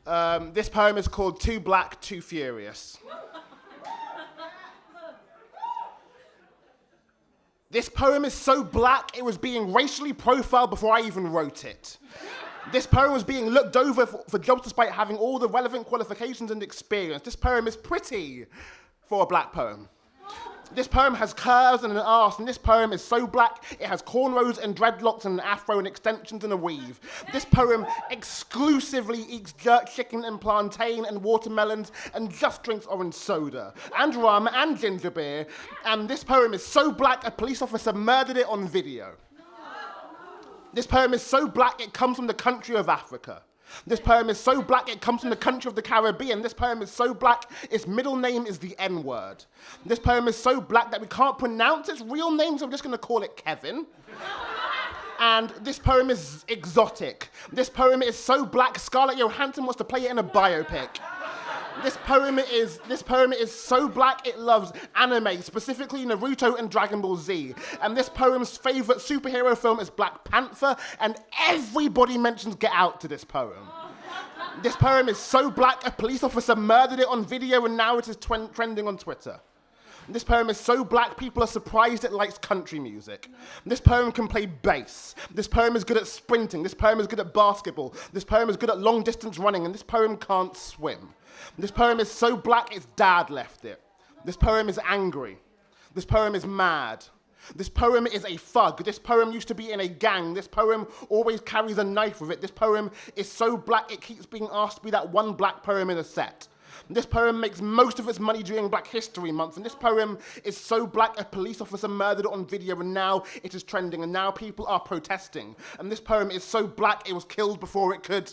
This poem is called Too Black, Too Furious. This poem is so black, it was being racially profiled before I even wrote it. This poem was being looked over for jobs despite having all the relevant qualifications and experience. This poem is pretty for a black poem. This poem has curves and an arse, and this poem is so black, it has cornrows and dreadlocks and an afro and extensions and a weave. This poem exclusively eats jerk chicken and plantain and watermelons and just drinks orange soda and rum and ginger beer. And this poem is so black, a police officer murdered it on video. This poem is so black, it comes from the country of Africa. This poem is so black, it comes from the country of the Caribbean. This poem is so black, its middle name is the N-word. This poem is so black that we can't pronounce its real name, so I'm just going to call it Kevin. And this poem is exotic. This poem is so black, Scarlett Johansson wants to play it in a biopic. This poem is so black, it loves anime, specifically Naruto and Dragon Ball Z. And this poem's favorite superhero film is Black Panther, and everybody mentions Get Out to this poem. This poem is so black, a police officer murdered it on video, and now it is trending on Twitter. This poem is so black, people are surprised it likes country music. This poem can play bass. This poem is good at sprinting. This poem is good at basketball. This poem is good at long distance running, and this poem can't swim. This poem is so black, its dad left it. This poem is angry. This poem is mad. This poem is a thug. This poem used to be in a gang. This poem always carries a knife with it. This poem is so black, it keeps being asked to be that one black poem in a set. This poem makes most of its money during Black History Month, and this poem is so black, a police officer murdered it on video, and now it is trending, and now people are protesting. And this poem is so black, it was killed before it could